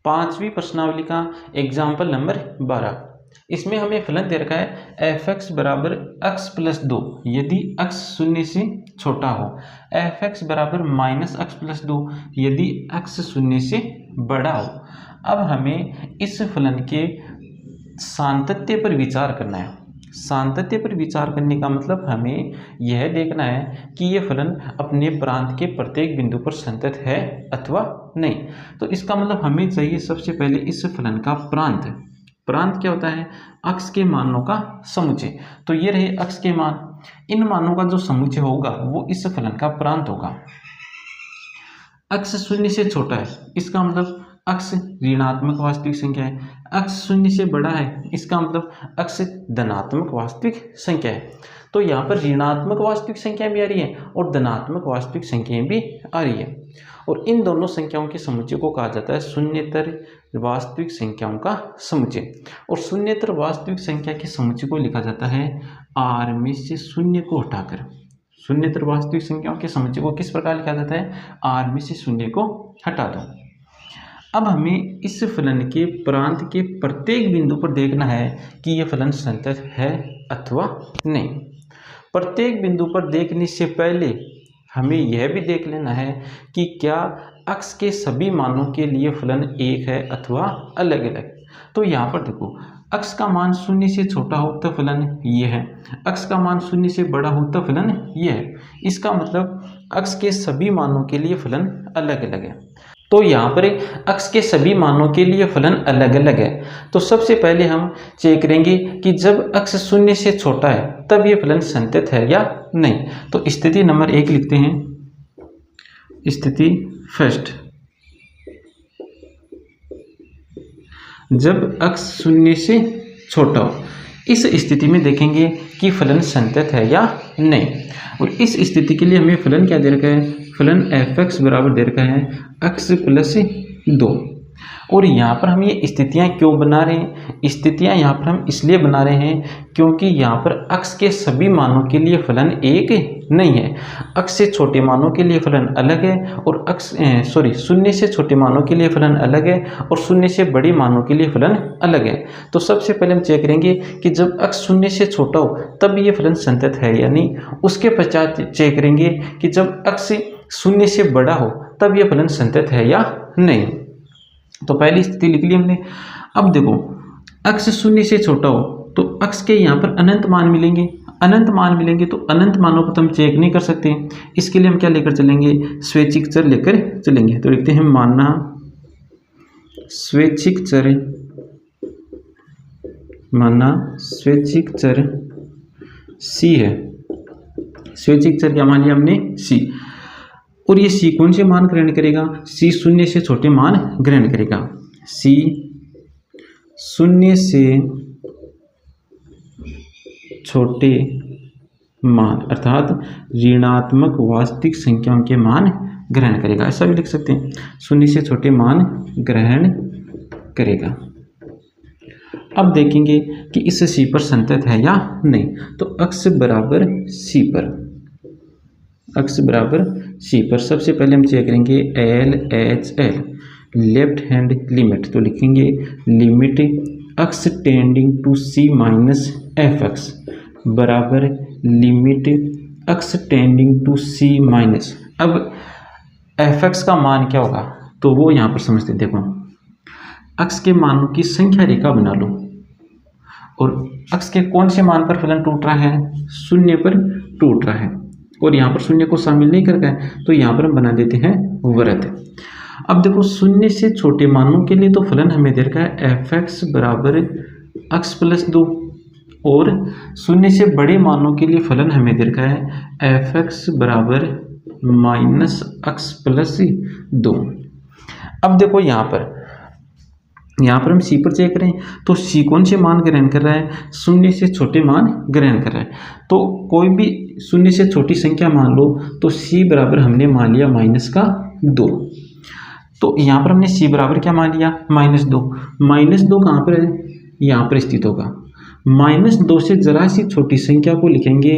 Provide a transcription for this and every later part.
पांचवी प्रश्नावली का एग्जाम्पल नंबर 12। इसमें हमें फलन दे रखा है एफ एक्स बराबर एक्स प्लस 2 यदि x शून्य से छोटा हो, एफ एक्स बराबर माइनस एक्स प्लस 2 यदि x शून्य से बड़ा हो। अब हमें इस फलन के सातत्य पर विचार करना है। सातत्य पर विचार करने का मतलब हमें यह देखना है कि यह फलन अपने प्रांत के प्रत्येक बिंदु पर संतत है अथवा नहीं। तो इसका मतलब हमें चाहिए सबसे पहले इस फलन का प्रांत। प्रांत क्या होता है? अक्ष के मानों का समुच्चय। तो ये रहे अक्ष के मान, इन मानों का जो समुच्चय होगा वो इस फलन का प्रांत होगा। अक्ष शून्य से छोटा है, इसका मतलब अक्ष ऋणात्मक वास्तविक संख्या है। अक्ष शून्य से बड़ा है, इसका मतलब अक्ष धनात्मक वास्तविक संख्या है। तो यहाँ पर ऋणात्मक वास्तविक संख्या भी आ रही है और धनात्मक वास्तविक संख्याएं भी आ रही है, और इन दोनों संख्याओं के समुच्चय को कहा जाता है शून्येतर वास्तविक संख्याओं का समुच्चय। और शून्येतर वास्तविक संख्या के समुच्चय को लिखा जाता है आर में से शून्य को हटाकर। शून्येतर वास्तविक संख्याओं के समुच्चय को किस प्रकार लिखा जाता है? आर में से शून्य को हटा दो। अब हमें इस फलन के प्रांत के प्रत्येक बिंदु पर देखना है कि यह फलन संतत है अथवा नहीं। प्रत्येक बिंदु पर देखने से पहले हमें यह भी देख लेना है कि क्या अक्ष के सभी मानों के लिए फलन एक है अथवा अलग अलग। तो यहाँ पर देखो, अक्ष का मान शून्य से छोटा हो तो फलन ये है, अक्ष का मान शून्य से बड़ा हो तो फलन ये है। इसका मतलब अक्ष के सभी मानों के लिए फलन अलग अलग है। तो यहाँ पर अक्ष के सभी मानों के लिए फलन अलग अलग है। तो सबसे पहले हम चेक करेंगे कि जब अक्ष शून्य से छोटा है तब ये फलन संतत है या नहीं। तो स्थिति नंबर 1 लिखते हैं, स्थिति फर्स्ट, जब अक्ष शून्य से छोटा हो, इस स्थिति में देखेंगे कि फलन संतत है या नहीं। और इस स्थिति के लिए हमें फलन क्या दे रखा है? फलन एफ एक्स बराबर दे रखा है एक्स प्लस 2। और यहाँ पर हम ये स्थितियाँ क्यों बना रहे हैं? स्थितियाँ यहाँ पर हम इसलिए बना रहे हैं क्योंकि यहाँ पर अक्ष के सभी मानों के लिए फलन एक नहीं है। अक्ष से छोटे मानों के लिए फलन अलग है और शून्य से छोटे मानों के लिए फलन अलग है और शून्य से बड़े मानों के लिए फलन अलग है। तो सबसे पहले हम चेक करेंगे कि जब अक्ष शून्य से छोटा हो तब ये फलन संतत है या नहीं। उसके पश्चात चेक करेंगे कि जब अक्ष शून्य से बड़ा हो तब ये फलन संतत है या नहीं। तो पहली स्थिति लिख ली हमने। अब देखो, अक्ष शून्य से छोटा हो तो अक्ष के यहाँ पर अनंत मान मिलेंगे। अनंत मान मिलेंगे तो अनंत मानों को तो हम चेक नहीं कर सकते। इसके लिए हम क्या लेकर चलेंगे? स्वैच्छिक चर लेकर चलेंगे। तो लिखते हैं माना स्वैच्छिक चर, माना स्वैच्छिक चर सी है। स्वैच्छिक चर क्या मान लिया हमने? सी। और ये सी कौन से मान ग्रहण करेगा? सी शून्य से छोटे मान ग्रहण करेगा। सी शून्य से छोटे मान अर्थात ऋणात्मक वास्तविक संख्याओं के मान ग्रहण करेगा, ऐसा भी लिख सकते हैं। शून्य से छोटे मान ग्रहण करेगा। अब देखेंगे कि इस सी पर संतत है या नहीं। तो अक्ष बराबर सी पर, अक्ष बराबर सी पर सबसे पहले हम चेक करेंगे L H L, left hand limit. तो लिखेंगे limit x tending to C minus F X बराबर limit x tending to C minus. अब एफ एक्स का मान क्या होगा तो वो यहाँ पर समझते। देखो, अक्ष के मानों की संख्या रेखा बना लो और अक्ष के कौन से मान पर फलन टूट रहा है? शून्य पर टूट रहा है और यहाँ पर शून्य को शामिल नहीं कर रहा है, तो यहाँ पर हम बना देते हैं वृत्त। अब देखो, शून्य से छोटे मानों के लिए तो फलन हमें दे रखा है एफ एक्स बराबर एक्स प्लस 2 और शून्य से बड़े मानों के लिए फलन हमें दे रखा है एफ एक्स बराबर माइनस एक्स प्लस 2। अब देखो, यहाँ पर हम सी पर चेक करें तो सी कौन से मान ग्रहण कर रहा है? शून्य से छोटे मान ग्रहण कर रहा है। तो कोई भी शून्य से छोटी संख्या मान लो तो सी बराबर हमने मान लिया माइनस का 2। तो यहाँ पर हमने सी बराबर क्या मान लिया? माइनस 2। माइनस 2 कहाँ पर है? यहाँ पर स्थित होगा। माइनस 2 से जरा सी छोटी संख्या को लिखेंगे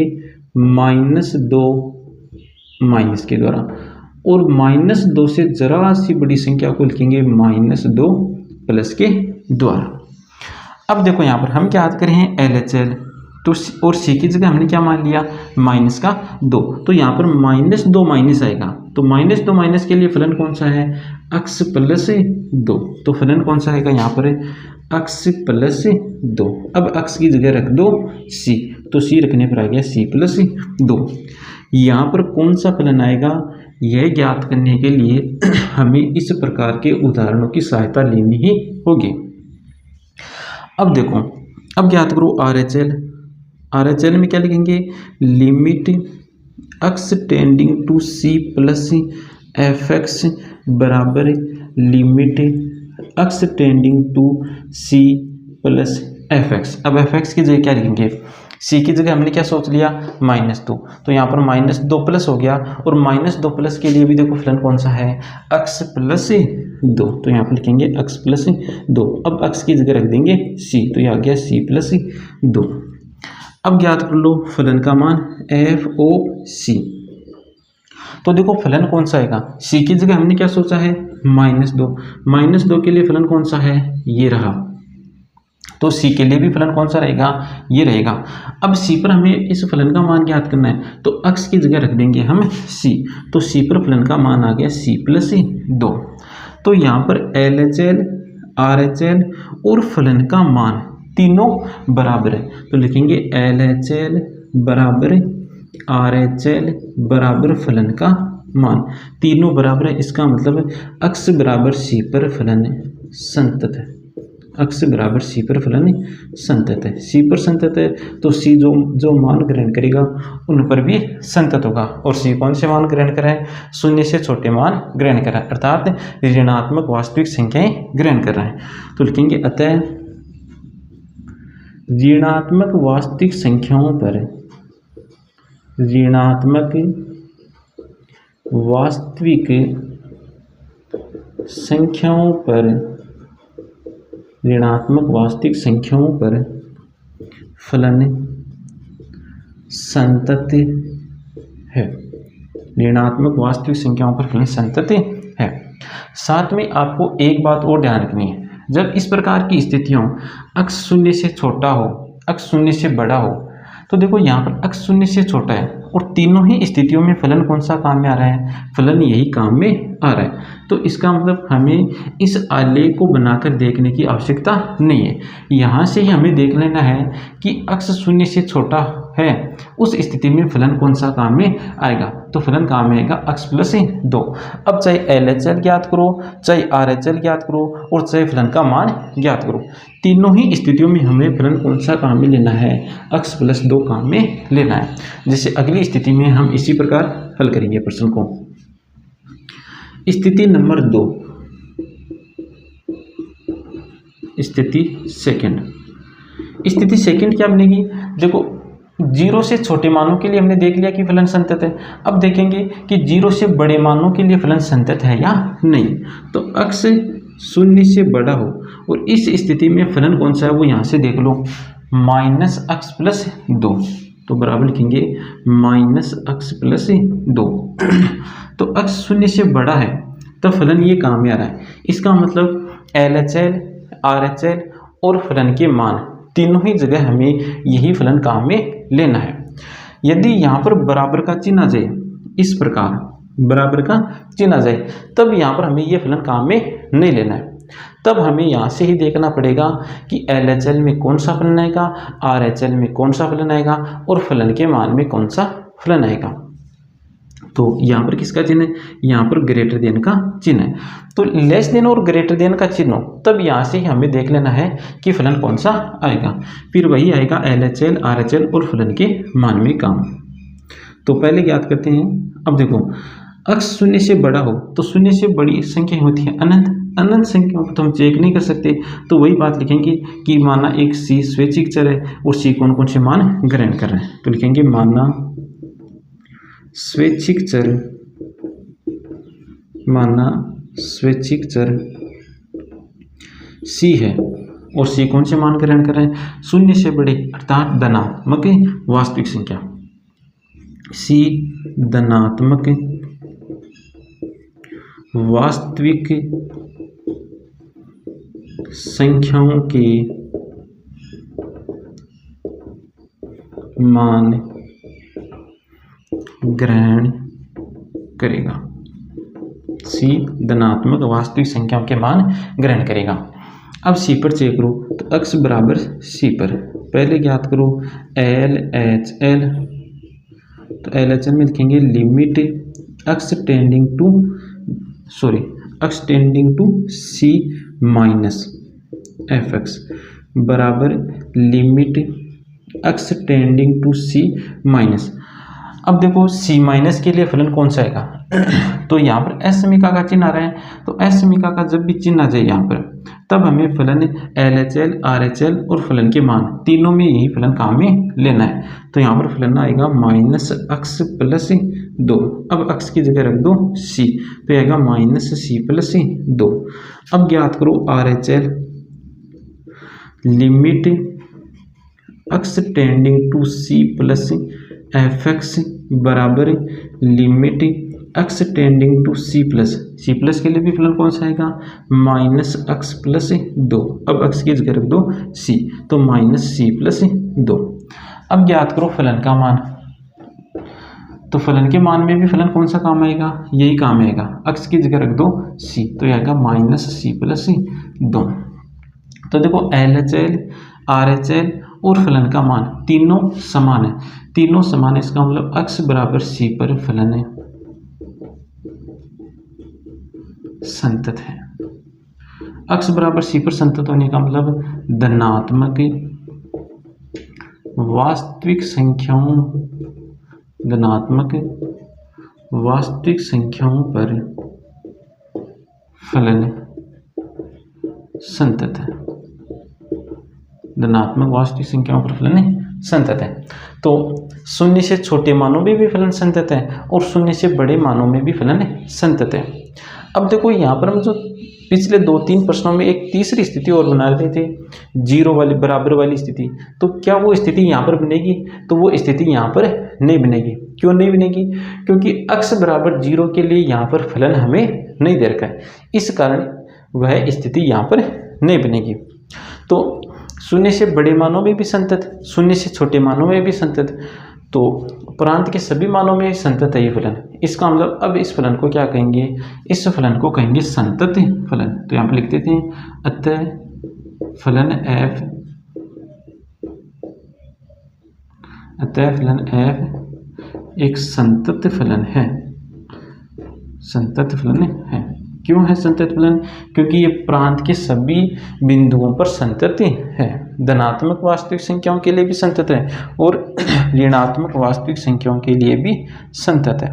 माइनस 2 माइनस के द्वारा, और माइनस 2 से जरा सी बड़ी संख्या को लिखेंगे माइनस 2 प्लस के द्वारा। अब देखो यहाँ पर हम क्या याद करें हैं LHL, तो और सी की जगह हमने क्या मान लिया माइनस का 2, तो यहाँ पर -2 माइनस आएगा, तो -2 माइनस के लिए फलन कौन सा है x प्लस 2, तो फलन कौन सा आएगा यहाँ पर x प्लस 2। अब x की जगह रख दो c, तो c रखने पर आ गया c प्लस 2। यहाँ पर कौन सा फलन आएगा यह ज्ञात करने के लिए हमें इस प्रकार के उदाहरणों की सहायता लेनी ही होगी। अब देखो, अब ज्ञात करो RHL में क्या लिखेंगे, limit x tending to c plus fx बराबर limit x tending to c plus fx। अब fx की जगह क्या लिखेंगे, c की जगह हमने क्या सोच लिया -2, तो यहाँ पर -2 प्लस हो गया, और -2 प्लस के लिए भी देखो फलन कौन सा है x प्लस 2, तो यहाँ पर लिखेंगे x प्लस 2। अब x की जगह रख देंगे c, तो यह आ गया c प्लस 2। अब ज्ञात कर लो फलन का मान f(c), तो देखो फलन कौन सा आएगा, c की जगह हमने क्या सोचा है -2 के लिए फलन कौन सा है ये रहा, तो c के लिए भी फलन कौन सा रहेगा ये रहेगा। अब c पर हमें इस फलन का मान ज्ञात करना है, तो x की जगह रख देंगे हम c, तो c पर फलन का मान आ गया c प्लस 2। तो यहाँ पर LHL RHL और फलन का मान तीनों बराबर है, तो लिखेंगे LHL बराबर RHL बराबर फलन का मान, तीनों बराबर है, इसका मतलब x बराबर c पर फलन संतत है, x बराबर c पर फलन संतत है। c पर संतत है तो c जो मान ग्रहण करेगा उन पर भी संतत होगा, और c कौन से मान ग्रहण कर रहा है, 0 से छोटे मान ग्रहण कर रहा है, अर्थात ऋणात्मक वास्तविक संख्याएं ग्रहण कर रहा है। तो लिखेंगे अतः ऋणात्मक वास्तविक संख्याओं पर ऋणात्मक वास्तविक संख्याओं पर ऋणात्मक वास्तविक संख्याओं पर फलन संतत है, ऋणात्मक वास्तविक संख्याओं पर फलन संतत है। साथ में आपको एक बात और ध्यान रखनी है, जब इस प्रकार की स्थितियों x 0 से छोटा हो x 0 से बड़ा हो, तो देखो यहाँ पर x 0 से छोटा है और तीनों ही स्थितियों में फलन कौन सा काम में आ रहा है, फलन यही काम में आ रहा है। तो इसका मतलब हमें इस आलेख को बनाकर देखने की आवश्यकता नहीं है, यहाँ से ही हमें देख लेना है कि x 0 से छोटा है उस स्थिति में फलन कौन सा काम में आएगा, तो फलन काम में आएगा x प्लस 2। अब चाहे LHL ज्ञात करो, चाहे RHL ज्ञात करो, और चाहे फलन का मान ज्ञात करो, तीनों ही स्थितियों में हमें फलन कौन सा काम में लेना है, x प्लस 2 काम में लेना है। जैसे अगली स्थिति में हम इसी प्रकार हल करेंगे प्रश्न को। स्थिति नंबर 2, स्थिति सेकंड क्या बनेगी, देखो 0 से छोटे मानों के लिए हमने देख लिया कि फलन संतत है। अब देखेंगे कि 0 से बड़े मानों के लिए फलन संतत है या नहीं। तो x 0 से बड़ा हो और इस स्थिति में फलन कौन सा है वो यहाँ से देख लो, -x प्लस 2, तो बराबर लिखेंगे -x प्लस 2। तो x 0 से बड़ा है तो फलन ये काम में आ रहा है, इसका मतलब LHL RHL और फलन के मान तीनों ही जगह हमें यही फलन काम में लेना है। यदि यहाँ पर बराबर का चिन्ह आ जाए, इस प्रकार बराबर का चिन्ह आ जाए, तब यहाँ पर हमें ये फलन काम में नहीं लेना है। तब हमें यहाँ से ही देखना पड़ेगा कि LHL में कौन सा फलन आएगा, RHL में कौन सा फलन आएगा और फलन के मान में कौन सा फलन आएगा। तो यहाँ पर किसका चिन्ह है, यहाँ पर ग्रेटर देन का चिन्ह है। तो लेस देन और ग्रेटर देन का चिन्ह हो तब यहाँ से ही हमें देख लेना है कि फलन कौन सा आएगा, फिर वही आएगा LHL RHL और फलन के मान में काम। तो पहले ज्ञात करते हैं। अब देखो x 0 से बड़ा हो तो 0 से बड़ी संख्या होती है अनंत संख्याओं को तो हम चेक नहीं कर सकते, तो वही बात लिखेंगे कि माना एक c स्वैच्छिक चर है और c कौन कौन से मान ग्रहण कर रहे हैं। तो लिखेंगे माना स्वैच्छिक चर c है और c कौन से मान ग्रहण कर रहे हैं, 0 से बड़े अर्थात धनात्मक वास्तविक संख्या, c धनात्मक वास्तविक संख्याओं के मान ग्रहण करेगा। सी धनात्मक वास्तविक संख्याओं के मान ग्रहण करेगा। अब सी पर चेक करो तो x बराबर सी पर पहले ज्ञात करो एल एच एल, तो एल एच एल में लिखेंगे limit x tending to C minus F X बराबर limit x tending to C minus. अब देखो सी माइनस के लिए फलन कौन सा आएगा तो यहाँ पर एस समीका का चिन्ह आ रहा है, तो एस समीका का जब भी चिन्ह आ जाए यहाँ पर तब हमें फलन L H L R H L और फलन के मान तीनों में यही फलन काम में लेना है। तो यहाँ पर फलन आएगा माइनस एक्स प्लस 2। अब एक्स की जगह रख दो सी, तो आएगा माइनस सी प्लस 2। अब ज्ञात करो R H L limit X tending to C plus F X बराबर limit X tending to C plus के लिए भी फलन कौन सा आएगा माइनस एक्स प्लस 2। अब एक्स की जगह रख दो सी, तो माइनस सी प्लस 2। अब ज्ञात करो फलन का मान, तो फलन के मान में भी फलन कौन सा काम आएगा यही काम आएगा, एक्स की जगह रख दो सी, तो आएगा माइनस सी प्लस 2। तो देखो L H L R H L और फलन का मान तीनों समान है, इसका मतलब x बराबर सी पर फलन है संतत है। x बराबर सी पर संतत होने का मतलब धनात्मक वास्तविक संख्याओं पर फलन संतत है। धनात्मक वास्तविक संख्याओं पर फलन संतत है। तो शून्य से छोटे मानों में भी फलन संतत है और शून्य से बड़े मानों में भी फलन संतत है। अब देखो यहाँ पर हम जो पिछले 2-3 प्रश्नों में एक तीसरी स्थिति और बना रहे थे, जीरो वाली बराबर वाली स्थिति, तो क्या वो स्थिति यहाँ पर बनेगी? तो वो स्थिति यहाँ पर नहीं बनेगी। क्यों नहीं बनेगी? क्योंकि x बराबर 0 के लिए यहाँ पर फलन हमें नहीं दे रखा है, इस कारण वह स्थिति यहाँ पर नहीं बनेगी। तो शून्य से बड़े मानों में भी संतत, शून्य से छोटे मानों में भी संतत, तो प्रांत के सभी मानों में संतत है ये फलन। इसका मतलब अब इस फलन को क्या कहेंगे? इस फलन को कहेंगे संतत फलन। तो यहाँ पर लिख देते हैं अतः फलन f एक संतत फलन है। संतत फलन है। क्यों है संतत फलन? क्योंकि ये प्रांत के सभी बिंदुओं पर संतत है। धनात्मक वास्तविक संख्याओं के लिए भी संतत है और ऋणात्मक वास्तविक संख्याओं के लिए भी संतत है।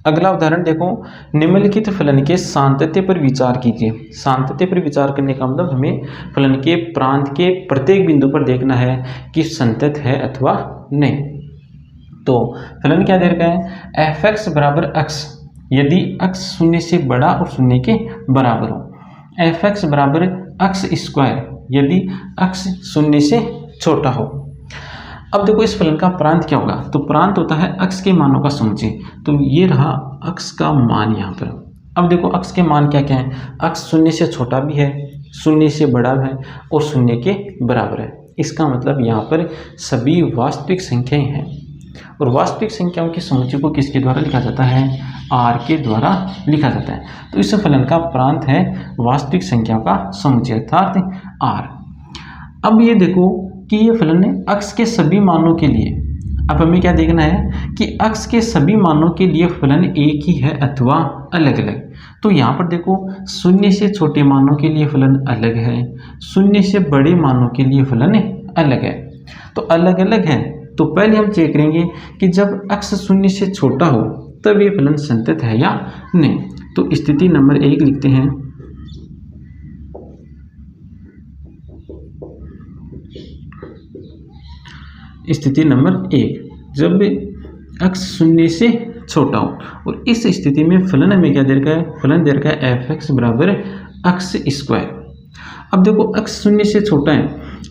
अगला उदाहरण देखो, निम्नलिखित फलन के सान्तत्य पर विचार कीजिए। सान्तत्य पर विचार करने का मतलब हमें फलन के प्रांत के प्रत्येक बिंदु पर देखना है कि संतत है अथवा नहीं। तो फलन क्या दे रखा है? एफ एक्स बराबर एक्स यदि x शून्य से बड़ा और शून्य के बराबर हो। एफ एक्स बराबर एक्स स्क्वायर यदि x शून्य से छोटा हो। अब देखो इस फलन का प्रांत क्या होगा? तो प्रांत होता है x के मानों का समुच्चय। तो ये रहा x का मान यहाँ पर। अब देखो x के मान क्या क्या है? x शून्य से छोटा भी है, शून्य से बड़ा है और शून्य के बराबर है। इसका मतलब यहाँ पर सभी वास्तविक संख्याएं हैं और वास्तविक संख्याओं के समुच्चय को किसके द्वारा लिखा जाता है? r के द्वारा लिखा जाता है। तो इस फलन का प्रांत है वास्तविक संख्याओं का समुच्चय अर्थात r। अब ये देखो कि ये फलन है x के सभी मानों के लिए। अब हमें क्या देखना है कि x के सभी मानों के लिए फलन एक ही है अथवा अलग अलग। तो यहाँ पर देखो शून्य से छोटे मानों के लिए फलन अलग है, शून्य से बड़े मानों के लिए फलन अलग है। तो अलग अलग है तो पहले हम चेक करेंगे कि जब x शून्य से छोटा हो तब ये फलन संतत है या नहीं। तो स्थिति नंबर 1 लिखते हैं। स्थिति नंबर 1, जब x शून्य से छोटा हो और इस स्थिति में फलन हमें क्या दे रखा है? फलन दे रखा है एफ एक्स बराबर एक्स स्क्वायर। अब देखो x शून्य से छोटा है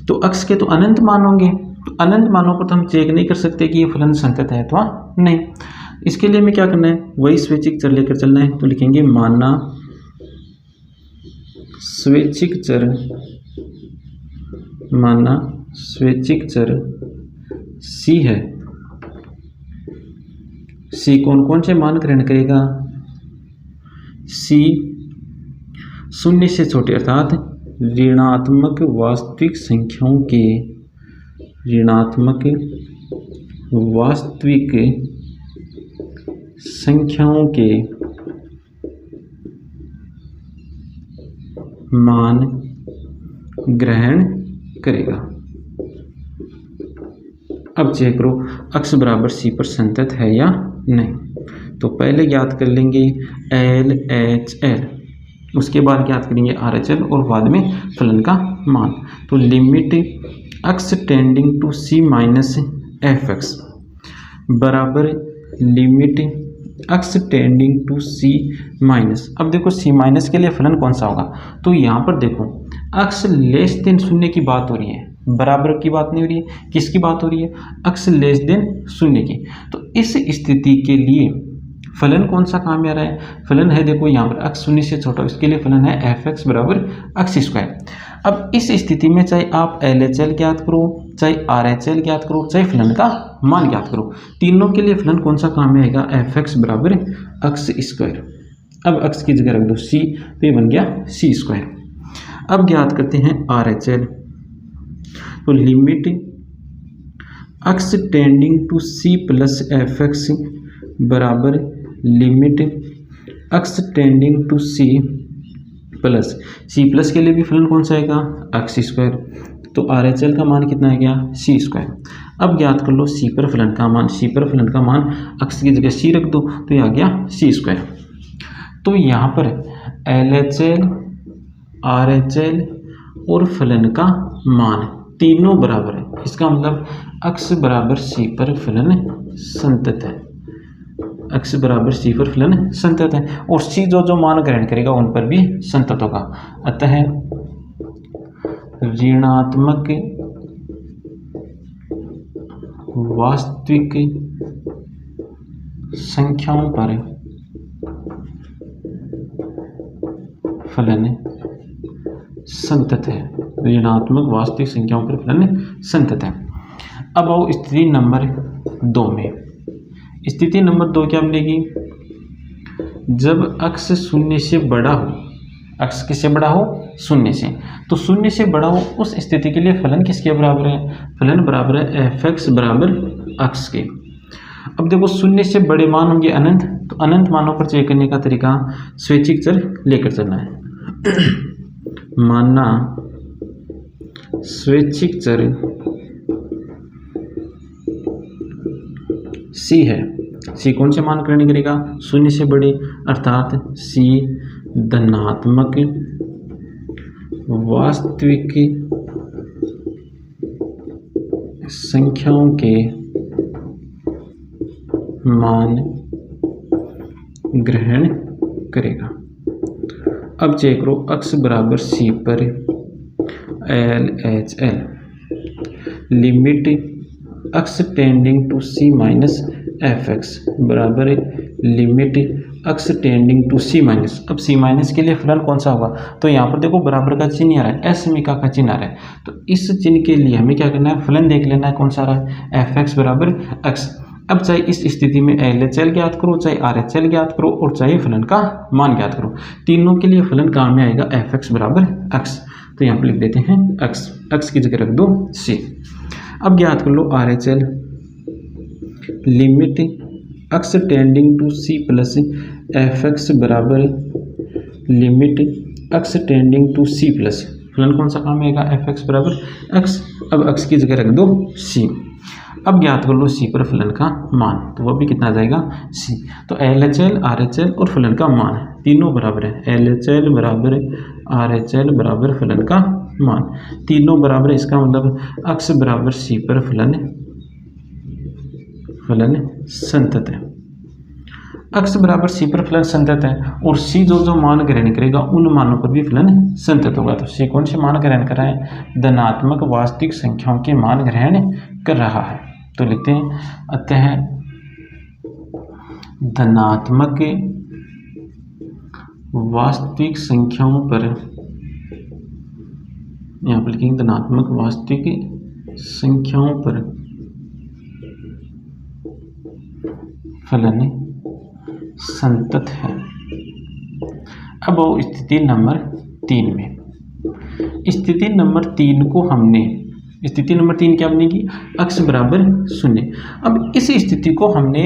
तो x के तो अनंत मान होंगे, तो अनंत मानों पर तो हम चेक नहीं कर सकते कि ये फलन संतत है अथवा नहीं। इसके लिए हमें क्या करना है? वही स्वैच्छिक चर लेकर चलना है। तो लिखेंगे माना स्वैच्छिक चर माना स्वैच्छिक चर c है, c कौन कौन से मान ग्रहण करेगा? c शून्य से छोटे अर्थात ऋणात्मक वास्तविक संख्याओं के मान ग्रहण करेगा। अब चेक करो अक्स बराबर सी पर संतत है या नहीं। तो पहले ज्ञात कर लेंगे एल एच एल, उसके बाद ज्ञात करेंगे आर एच एल और बाद में फलन का मान। तो limit X tending to C minus F X बराबर limit X tending to C minus. अब देखो सी माइनस के लिए फलन कौन सा होगा? तो यहाँ पर देखो एक्स लेस देन शून्य की बात हो रही है, बराबर की बात नहीं हो रही है। किसकी बात हो रही है? एक्स लेस देन शून्य की। तो इस स्थिति के लिए फलन कौन सा काम में आ रहा है? फलन है देखो यहाँ पर एक्स शून्य से छोटा, इसके लिए फलन है एफ एक्स बराबर एक्स स्क्वायर। अब इस स्थिति में चाहे आप एल एच एल ज्ञात करो, चाहे आर एच एल ज्ञात करो, चाहे फलन का मान ज्ञात करो, तीनों के लिए फलन कौन सा काम में आएगा? एफ एक्स बराबर एक्स स्क्वायर। अब एक्स की जगह रख दो सी, तो ये बन गया सी स्क्वायर। अब ज्ञात करते हैं आर एच एल। तो limit X tending to C plus F X बराबर limit X tending to C plus के लिए भी फलन कौन सा आएगा? X square. तो आर एच एल का मान कितना आ गया? C square. अब ज्ञात कर लो सी पर फलन का मान। सी पर फलन का मान एक्स की जगह सी रख दो, तो ये आ गया सी स्क्वायर। तो यहाँ पर L H L, are H L और फलन का मान तीनों बराबर है। इसका मतलब एक्स बराबर सी पर फलन संतत है। एक्स बराबर सी पर फलन संतत है और सी जो मान ग्रहण करेगा उन पर भी संतत होगा। अतः ऋणात्मक वास्तविक संख्याओं पर फलन संतत है। ऋणात्मक वास्तविक संख्याओं पर फलन संतत है। अब आओ स्थिति नंबर 2 में। स्थिति नंबर 2 क्या मिलेगी? जब एक्स शून्य से बड़ा हो, एक्स किससे बड़ा हो? शून्य से। तो शून्य से बड़ा हो उस स्थिति के लिए फलन किसके बराबर है? फलन बराबर है एफ एक्स बराबर एक्स के। अब देखो शून्य से बड़े मान होंगे अनंत, तो अनंत मानों पर चेक करने का तरीका स्वैच्छिक चर लेकर चलना है। मानना स्वैच्छिक चर सी है। सी कौन से मान ग्रहण करेगा? शून्य से बड़े, अर्थात सी धनात्मक वास्तविक संख्याओं के मान ग्रहण करेगा। अब चेक करो एक्स बराबर सी पर L H L limit X tending to C minus F X बराबर limit X tending to C minus. अब सी माइनस के लिए फलन कौन सा होगा? तो यहाँ पर देखो बराबर का चिन्ह आ रहा है, असमीका का चिन्ह आ रहा है। तो इस चिन्ह के लिए हमें क्या करना है? फलन देख लेना है कौन सा आ रहा है? एफ एक्स बराबर एक्स। अब चाहे इस स्थिति में एल एच एल ज्ञात करो, चाहे आर एच एल ज्ञात करो और चाहे फलन का मान ज्ञात करो, तीनों के लिए फलन काम में आएगा एफ एक्स बराबर एक्स। तो यहाँ पर लिख देते हैं एक्स, एक्स की जगह रख दो सी। अब ज्ञात कर लो R H L limit X tending to C plus F X बराबर limit X tending to C plus. फलन कौन सा काम आएगा? एफ एक्स बराबर एक्स। अब एक्स की जगह रख दो सी। अब ज्ञात कर लो सी पर फलन का मान, तो वह भी कितना आ जाएगा? सी। तो L H L, are H L और फलन का मान तीनों बराबर है। एल एच एल बराबर आर एच एल बराबर फलन का मान, तीनों बराबर है। इसका मतलब एक्स बराबर सी पर फलन संतत है। एक्स बराबर सी पर फलन संतत है और सी जो मान ग्रहण करेगा उन मानों पर भी फलन संतत होगा। तो सी कौन से मान ग्रहण कर रहा है? धनात्मक वास्तविक संख्याओं के मान ग्रहण कर रहा है। तो लिखते हैं अतः धनात्मक वास्तविक संख्याओं पर यहाँ पर लिखेंगे धनात्मक वास्तविक संख्याओं पर फलन संतत है। अब आओ स्थिति नंबर 3 में। स्थिति नंबर 3 को हमने, स्थिति नंबर 3 क्या बनेगी, x बराबर 0। अब इस स्थिति को हमने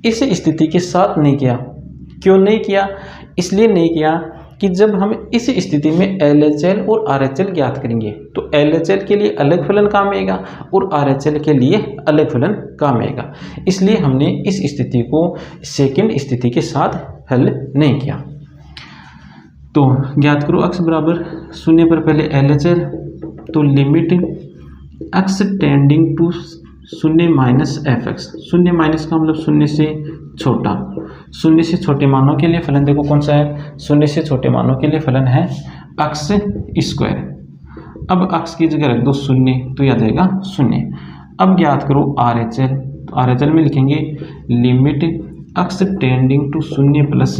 इस स्थिति के साथ नहीं किया। क्यों नहीं किया? इसलिए नहीं किया कि जब हम इस स्थिति में LHL और RHL ज्ञात करेंगे तो LHL के लिए अलग फलन काम आएगा और RHL के लिए अलग फलन काम आएगा। इसलिए हमने इस स्थिति को सेकंड स्थिति के साथ हल नहीं किया। तो ज्ञात करो x बराबर 0 पर पहले LHL, तो limit x tending to 0 minus fx। 0 minus का मतलब 0 से छोटा। 0 से छोटे मानों के लिए फलन देखो कौन सा है, 0 से छोटे मानों के लिए फलन है x स्क्वायर। अब x की जगह रख दो 0, तो याद आएगा 0। अब ज्ञात करो RHL, तो RHL में लिखेंगे limit x tending to 0 plus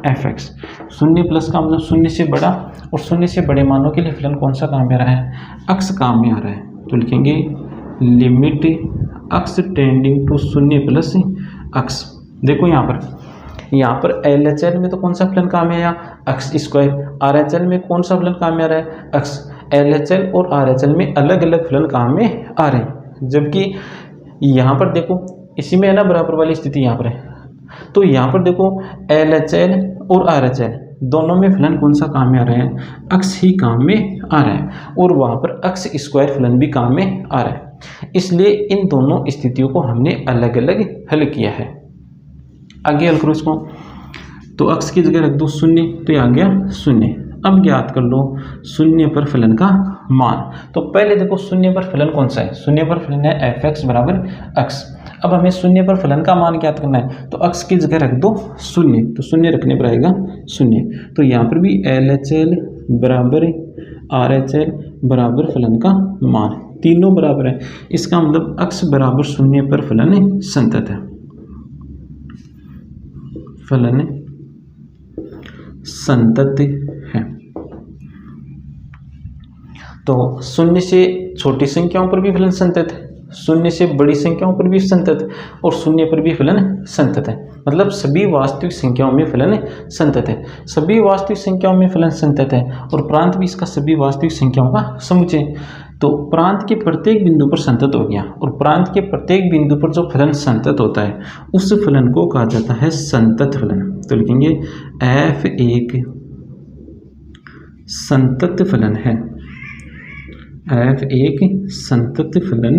fx। 0 plus का मतलब 0 से बड़ा, और 0 से बड़े मानों के लिए फलन कौन सा काम में आ रहा है, x काम में आ रहा है। तो लिखेंगे limit x tending to 0 plus x। देखो यहाँ पर LHL में तो कौन सा फलन काम में आया, x स्क्वायर। RHL में कौन सा फलन काम में आ रहा है, x। LHL और RHL में अलग अलग फलन काम में आ रहे हैं, जबकि यहाँ पर देखो इसी में है ना बराबर वाली स्थिति यहाँ पर है। तो यहाँ पर देखो LHL और RHL दोनों में फलन कौन सा काम में आ रहा है, x ही काम में आ रहा है, और वहाँ पर x स्क्वायर फलन भी काम में आ रहा है। इसलिए इन दोनों स्थितियों को हमने अलग अलग हल किया है। आगे हल करो इसको, तो x की जगह रख दो 0, तो ये आ गया 0। अब ज्ञात कर लो 0 पर फलन का मान। तो पहले देखो 0 पर फलन कौन सा है, 0 पर फलन है fx बराबर x। अब हमें 0 पर फलन का मान ज्ञात करना है, तो x की जगह रख दो 0, तो 0 रखने पर आएगा 0। तो यहाँ पर भी LHL बराबर RHL बराबर फलन का मान, तीनों बराबर है। इसका मतलब x बराबर 0 पर फलन संतत है, फलन संतत है। तो 0 से छोटी संख्याओं पर भी फलन संतत है, 0 से बड़ी संख्याओं पर भी संतत, और 0 पर भी फलन संतत है। मतलब सभी वास्तविक संख्याओं में फलन संतत है। सभी वास्तविक संख्याओं में फलन संतत है, और प्रांत भी इसका सभी वास्तविक संख्याओं का समुच्चय। तो प्रांत के प्रत्येक बिंदु पर संतत हो गया, और प्रांत के प्रत्येक बिंदु पर जो फलन संतत होता है उस फलन को कहा जाता है संतत फलन। तो लिखेंगे f एक संतत फलन है, f एक संतत फलन